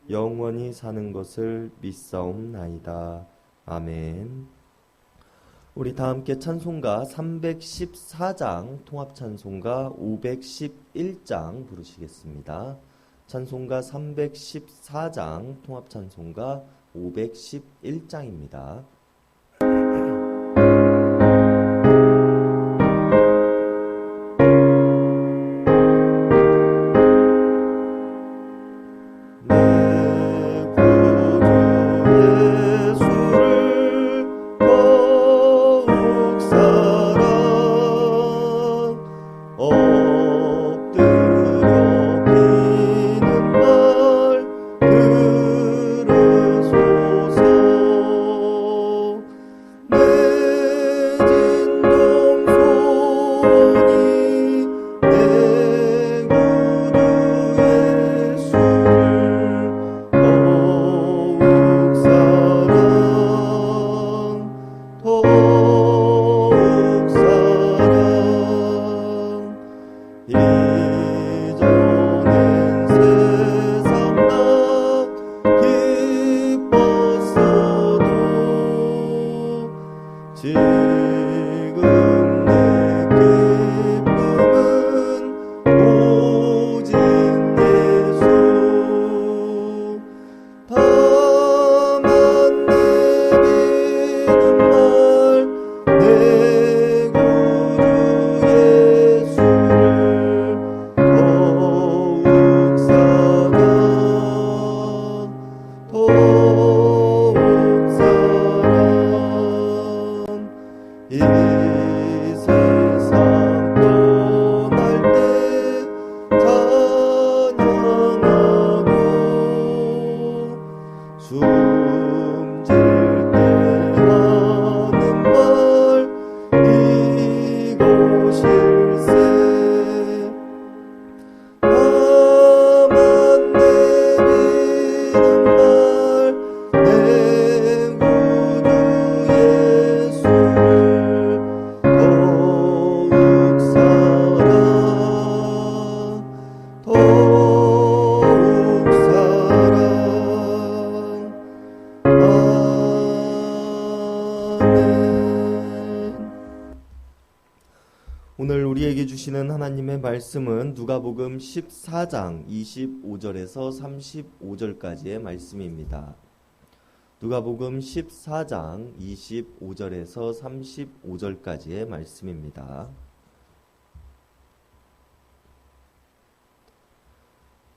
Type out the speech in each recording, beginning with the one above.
영원히 사는 것을 믿사옵나이다. 아멘. 우리 다 함께 찬송가 314장 통합찬송가 511장 부르시겠습니다. 찬송가 314장 통합찬송가 511장입니다. 오늘 우리에게 주시는 하나님의 말씀은 누가복음 14장 25절에서 35절까지의 말씀입니다. 누가복음 14장 25절에서 35절까지의 말씀입니다.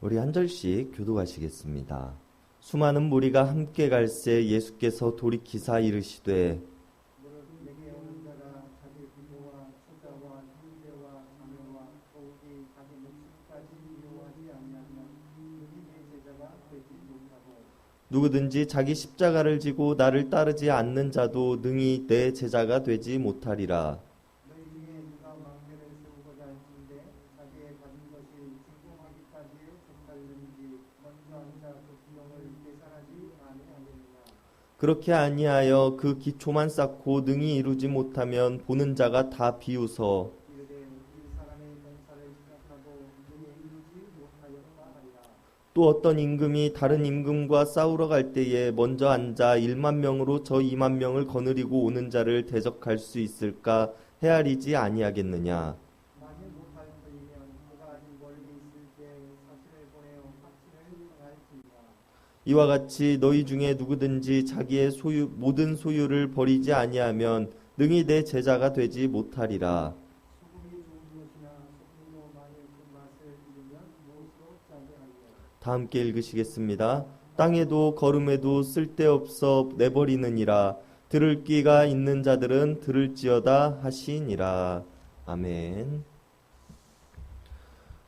우리 한 절씩 교독하시겠습니다. 수많은 무리가 함께 갈새 예수께서 돌이키사 이르시되 누구든지 자기 십자가를 지고 나를 따르지 않는 자도 능히 내 제자가 되지 못하리라. 너희 중에 누가 망대를 세우고자 할진대 자기의 가진 것이 충분하기까지의 족살는지 먼저 앉아 그 비용을 계산하지 아니하느냐. 그렇게 아니하여 그 기초만 쌓고 능히 이루지 못하면 보는 자가 다 비웃어 이르되 이 사람의 농사를 시작하고 능히 이루지 못하였다 하리라. 또 어떤 임금이 다른 임금과 싸우러 갈 때에 먼저 앉아 1만 명으로 저 2만 명을 거느리고 오는 자를 대적할 수 있을까 헤아리지 아니하겠느냐. 만일 못할 터이면 그가 아직 멀리 있을 때 사신을 보내어 확신을 청할지니라. 이와 같이 너희 중에 누구든지 자기의 모든 소유를 버리지 아니하면 능히 내 제자가 되지 못하리라. 소금이 좋은 것이나 소금으로 만일 그 맛을 잃으면 무엇으로 짜게 하리요. 다 함께 읽으시겠습니다. 땅에도 걸음에도 쓸데없어 내버리느니라. 들을 귀가 있는 자들은 들을지어다 하시니라. 아멘.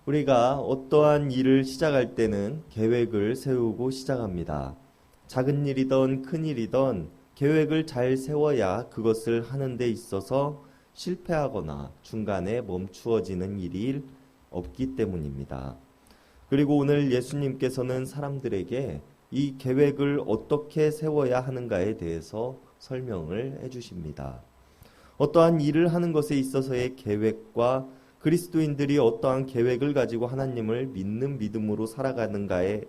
우리가 어떠한 일을 시작할 때는 계획을 세우고 시작합니다. 작은 일이든 큰 일이든 계획을 잘 세워야 그것을 하는 데 있어서 실패하거나 중간에 멈추어지는 일이 없기 때문입니다. 그리고 오늘 예수님께서는 사람들에게 이 계획을 어떻게 세워야 하는가에 대해서 설명을 해주십니다. 어떠한 일을 하는 것에 있어서의 계획과 그리스도인들이 어떠한 계획을 가지고 하나님을 믿는 믿음으로 살아가는가에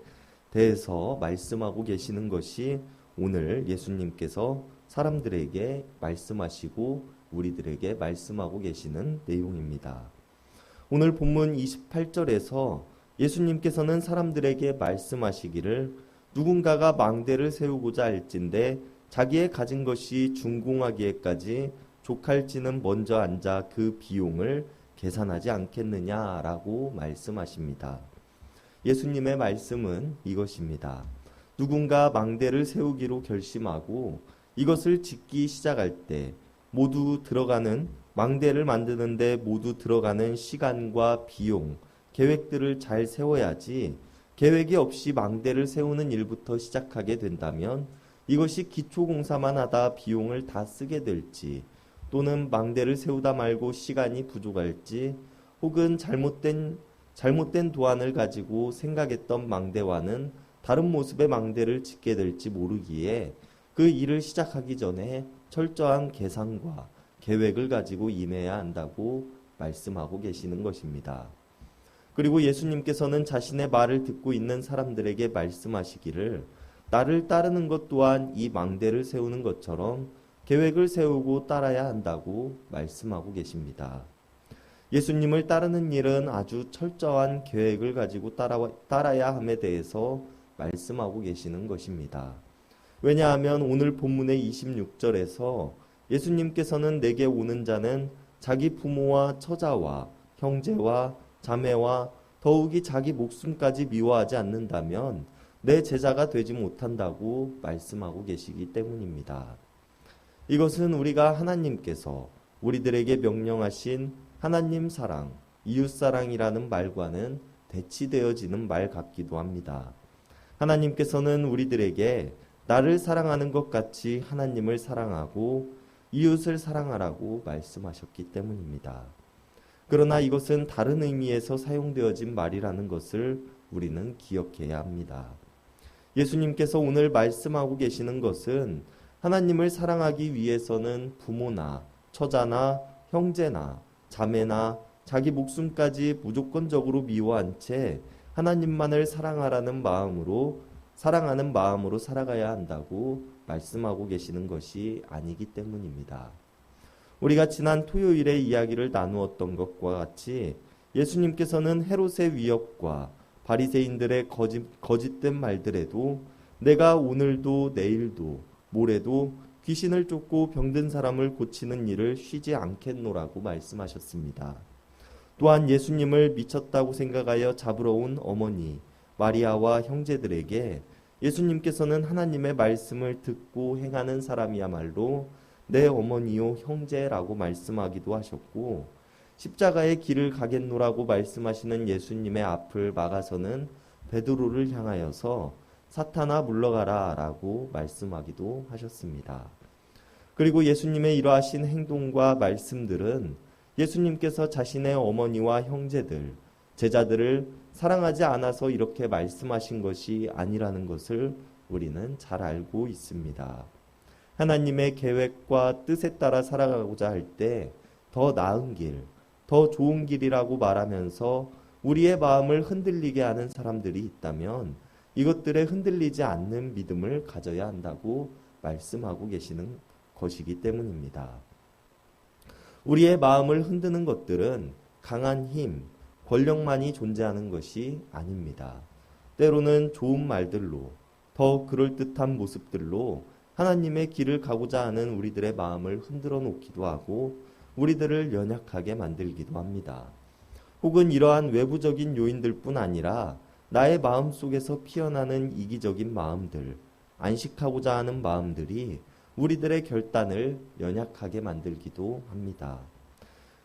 대해서 말씀하고 계시는 것이 오늘 예수님께서 사람들에게 말씀하시고 우리들에게 말씀하고 계시는 내용입니다. 오늘 본문 28절에서 예수님께서는 사람들에게 말씀하시기를 누군가가 망대를 세우고자 할진대 자기의 가진 것이 준공하기에까지 족할지는 먼저 앉아 그 비용을 계산하지 않겠느냐라고 말씀하십니다. 예수님의 말씀은 이것입니다. 누군가 망대를 세우기로 결심하고 이것을 짓기 시작할 때 망대를 만드는데 모두 들어가는 시간과 비용, 계획들을 잘 세워야지 계획이 없이 망대를 세우는 일부터 시작하게 된다면 이것이 기초공사만 하다 비용을 다 쓰게 될지 또는 망대를 세우다 말고 시간이 부족할지 혹은 잘못된 도안을 가지고 생각했던 망대와는 다른 모습의 망대를 짓게 될지 모르기에 그 일을 시작하기 전에 철저한 계산과 계획을 가지고 임해야 한다고 말씀하고 계시는 것입니다. 그리고 예수님께서는 자신의 말을 듣고 있는 사람들에게 말씀하시기를 나를 따르는 것 또한 이 망대를 세우는 것처럼 계획을 세우고 따라야 한다고 말씀하고 계십니다. 예수님을 따르는 일은 아주 철저한 계획을 가지고 따라야 함에 대해서 말씀하고 계시는 것입니다. 왜냐하면 오늘 본문의 26절에서 예수님께서는 내게 오는 자는 자기 부모와 처자와 형제와 자매와 더욱이 자기 목숨까지 미워하지 않는다면 내 제자가 되지 못한다고 말씀하고 계시기 때문입니다. 이것은 우리가 하나님께서 우리들에게 명령하신 하나님 사랑, 이웃 사랑이라는 말과는 대치되어지는 말 같기도 합니다. 하나님께서는 우리들에게 나를 사랑하는 것 같이 하나님을 사랑하고 이웃을 사랑하라고 말씀하셨기 때문입니다. 그러나 이것은 다른 의미에서 사용되어진 말이라는 것을 우리는 기억해야 합니다. 예수님께서 오늘 말씀하고 계시는 것은 하나님을 사랑하기 위해서는 부모나 처자나 형제나 자매나 자기 목숨까지 무조건적으로 미워한 채 하나님만을 사랑하는 마음으로 살아가야 한다고 말씀하고 계시는 것이 아니기 때문입니다. 우리가 지난 토요일에 이야기를 나누었던 것과 같이 예수님께서는 헤롯의 위협과 바리새인들의 거짓된 말들에도 내가 오늘도 내일도 모레도 귀신을 쫓고 병든 사람을 고치는 일을 쉬지 않겠노라고 말씀하셨습니다. 또한 예수님을 미쳤다고 생각하여 잡으러 온 어머니 마리아와 형제들에게 예수님께서는 하나님의 말씀을 듣고 행하는 사람이야말로 내 어머니요 형제라고 말씀하기도 하셨고 십자가의 길을 가겠노라고 말씀하시는 예수님의 앞을 막아서는 베드로를 향하여서 사탄아 물러가라 라고 말씀하기도 하셨습니다. 그리고 예수님의 이러하신 행동과 말씀들은 예수님께서 자신의 어머니와 형제들, 제자들을 사랑하지 않아서 이렇게 말씀하신 것이 아니라는 것을 우리는 잘 알고 있습니다. 하나님의 계획과 뜻에 따라 살아가고자 할 때 더 나은 길, 더 좋은 길이라고 말하면서 우리의 마음을 흔들리게 하는 사람들이 있다면 이것들에 흔들리지 않는 믿음을 가져야 한다고 말씀하고 계시는 것이기 때문입니다. 우리의 마음을 흔드는 것들은 강한 힘, 권력만이 존재하는 것이 아닙니다. 때로는 좋은 말들로, 더 그럴듯한 모습들로 하나님의 길을 가고자 하는 우리들의 마음을 흔들어 놓기도 하고 우리들을 연약하게 만들기도 합니다. 혹은 이러한 외부적인 요인들뿐 아니라 나의 마음 속에서 피어나는 이기적인 마음들, 안식하고자 하는 마음들이 우리들의 결단을 연약하게 만들기도 합니다.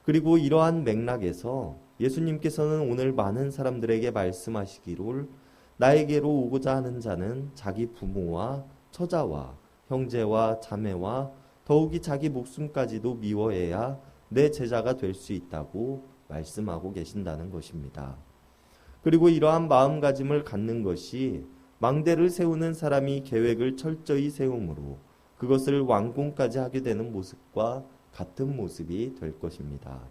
그리고 이러한 맥락에서 예수님께서는 오늘 많은 사람들에게 말씀하시기를 나에게로 오고자 하는 자는 자기 부모와 처자와 형제와 자매와 더욱이 자기 목숨까지도 미워해야 내 제자가 될 수 있다고 말씀하고 계신다는 것입니다. 그리고 이러한 마음가짐을 갖는 것이 망대를 세우는 사람이 계획을 철저히 세우므로 그것을 완공까지 하게 되는 모습과 같은 모습이 될 것입니다.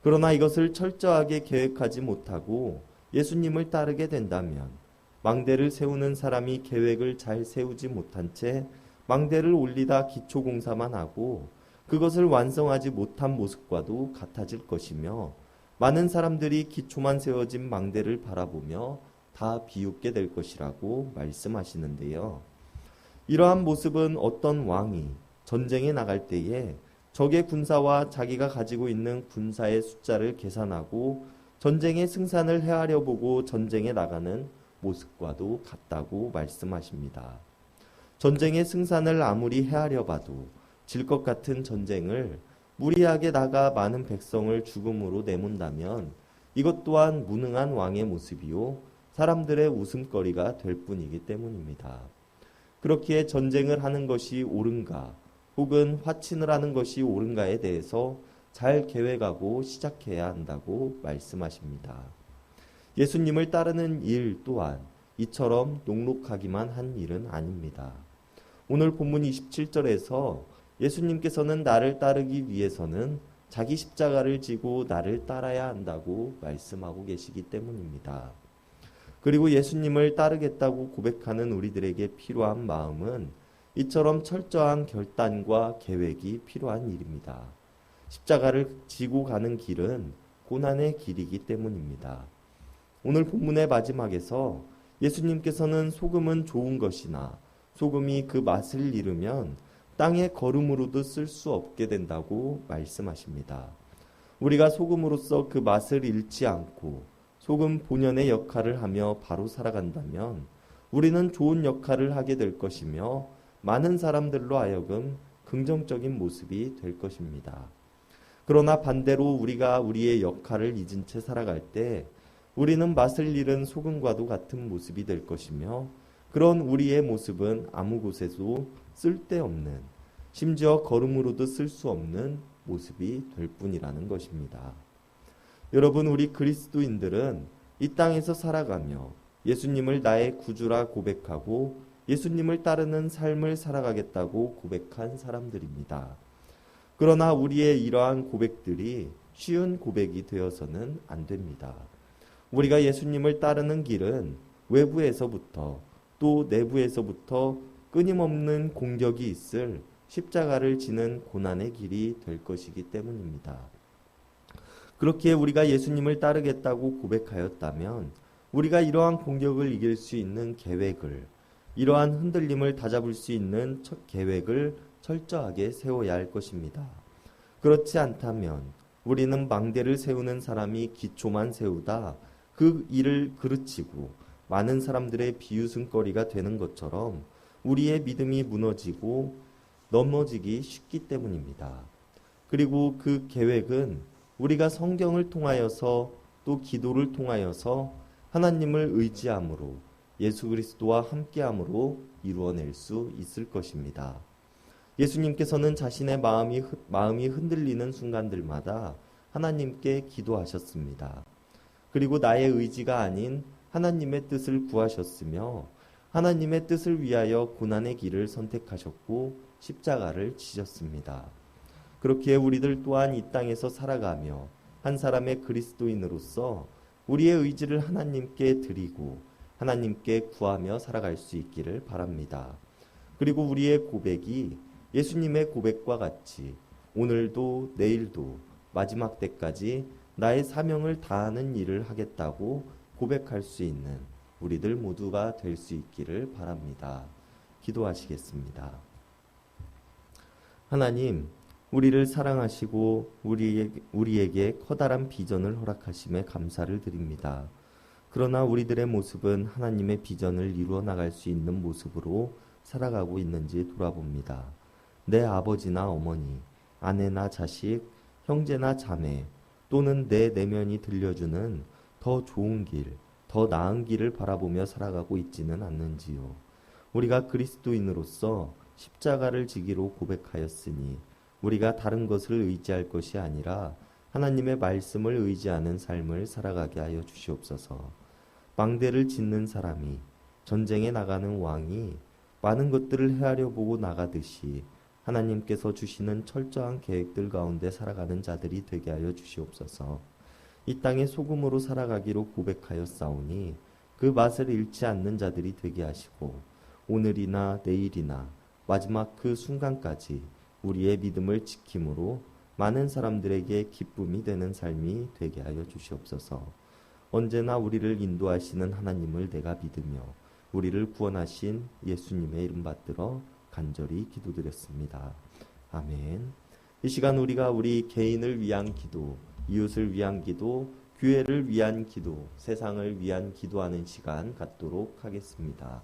그러나 이것을 철저하게 계획하지 못하고 예수님을 따르게 된다면 망대를 세우는 사람이 계획을 잘 세우지 못한 채 망대를 올리다 기초공사만 하고 그것을 완성하지 못한 모습과도 같아질 것이며 많은 사람들이 기초만 세워진 망대를 바라보며 다 비웃게 될 것이라고 말씀하시는데요. 이러한 모습은 어떤 왕이 전쟁에 나갈 때에 적의 군사와 자기가 가지고 있는 군사의 숫자를 계산하고 전쟁의 승산을 헤아려 보고 전쟁에 나가는 모습과도 같다고 말씀하십니다. 전쟁의 승산을 아무리 헤아려 봐도 질 것 같은 전쟁을 무리하게 나가 많은 백성을 죽음으로 내몬다면 이것 또한 무능한 왕의 모습이요 사람들의 웃음거리가 될 뿐이기 때문입니다. 그렇기에 전쟁을 하는 것이 옳은가 혹은 화친을 하는 것이 옳은가에 대해서 잘 계획하고 시작해야 한다고 말씀하십니다. 예수님을 따르는 일 또한 이처럼 녹록하기만 한 일은 아닙니다. 오늘 본문 27절에서 예수님께서는 나를 따르기 위해서는 자기 십자가를 지고 나를 따라야 한다고 말씀하고 계시기 때문입니다. 그리고 예수님을 따르겠다고 고백하는 우리들에게 필요한 마음은 이처럼 철저한 결단과 계획이 필요한 일입니다. 십자가를 지고 가는 길은 고난의 길이기 때문입니다. 오늘 본문의 마지막에서 예수님께서는 소금은 좋은 것이나 소금이 그 맛을 잃으면 땅의 거름으로도 쓸 수 없게 된다고 말씀하십니다. 우리가 소금으로서 그 맛을 잃지 않고 소금 본연의 역할을 하며 바로 살아간다면 우리는 좋은 역할을 하게 될 것이며 많은 사람들로 하여금 긍정적인 모습이 될 것입니다. 그러나 반대로 우리가 우리의 역할을 잊은 채 살아갈 때 우리는 맛을 잃은 소금과도 같은 모습이 될 것이며 그런 우리의 모습은 아무 곳에도 쓸데없는 심지어 걸음으로도 쓸 수 없는 모습이 될 뿐이라는 것입니다. 여러분, 우리 그리스도인들은 이 땅에서 살아가며 예수님을 나의 구주라 고백하고 예수님을 따르는 삶을 살아가겠다고 고백한 사람들입니다. 그러나 우리의 이러한 고백들이 쉬운 고백이 되어서는 안 됩니다. 우리가 예수님을 따르는 길은 외부에서부터 또 내부에서부터 끊임없는 공격이 있을 십자가를 지는 고난의 길이 될 것이기 때문입니다. 그렇기에 우리가 예수님을 따르겠다고 고백하였다면 우리가 이러한 공격을 이길 수 있는 계획을, 이러한 흔들림을 다잡을 수 있는 첫 계획을 철저하게 세워야 할 것입니다. 그렇지 않다면 우리는 망대를 세우는 사람이 기초만 세우다 그 일을 그르치고 많은 사람들의 비웃음거리가 되는 것처럼 우리의 믿음이 무너지고 넘어지기 쉽기 때문입니다. 그리고 그 계획은 우리가 성경을 통하여서 또 기도를 통하여서 하나님을 의지함으로 예수 그리스도와 함께함으로 이루어낼 수 있을 것입니다. 예수님께서는 자신의 마음이 흔들리는 순간들마다 하나님께 기도하셨습니다. 그리고 나의 의지가 아닌 하나님의 뜻을 구하셨으며 하나님의 뜻을 위하여 고난의 길을 선택하셨고 십자가를 지셨습니다. 그렇기에 우리들 또한 이 땅에서 살아가며 한 사람의 그리스도인으로서 우리의 의지를 하나님께 드리고 하나님께 구하며 살아갈 수 있기를 바랍니다. 그리고 우리의 고백이 예수님의 고백과 같이 오늘도 내일도 마지막 때까지 나의 사명을 다하는 일을 하겠다고 고백할 수 있는 우리들 모두가 될 수 있기를 바랍니다. 기도하시겠습니다. 하나님, 우리를 사랑하시고 우리에게 커다란 비전을 허락하심에 감사를 드립니다. 그러나 우리들의 모습은 하나님의 비전을 이루어 나갈 수 있는 모습으로 살아가고 있는지 돌아봅니다. 내 아버지나 어머니, 아내나 자식, 형제나 자매 또는 내 내면이 들려주는 더 좋은 길, 더 나은 길을 바라보며 살아가고 있지는 않는지요. 우리가 그리스도인으로서 십자가를 지기로 고백하였으니 우리가 다른 것을 의지할 것이 아니라 하나님의 말씀을 의지하는 삶을 살아가게 하여 주시옵소서. 망대를 짓는 사람이, 전쟁에 나가는 왕이 많은 것들을 헤아려 보고 나가듯이 하나님께서 주시는 철저한 계획들 가운데 살아가는 자들이 되게 하여 주시옵소서. 이 땅의 소금으로 살아가기로 고백하였사오니 그 맛을 잃지 않는 자들이 되게 하시고 오늘이나 내일이나 마지막 그 순간까지 우리의 믿음을 지킴으로 많은 사람들에게 기쁨이 되는 삶이 되게 하여 주시옵소서. 언제나 우리를 인도하시는 하나님을 내가 믿으며 우리를 구원하신 예수님의 이름 받들어 간절히 기도드렸습니다. 아멘. 이 시간 우리가 우리 개인을 위한 기도, 이웃을 위한 기도, 교회를 위한 기도, 세상을 위한 기도하는 시간 갖도록 하겠습니다.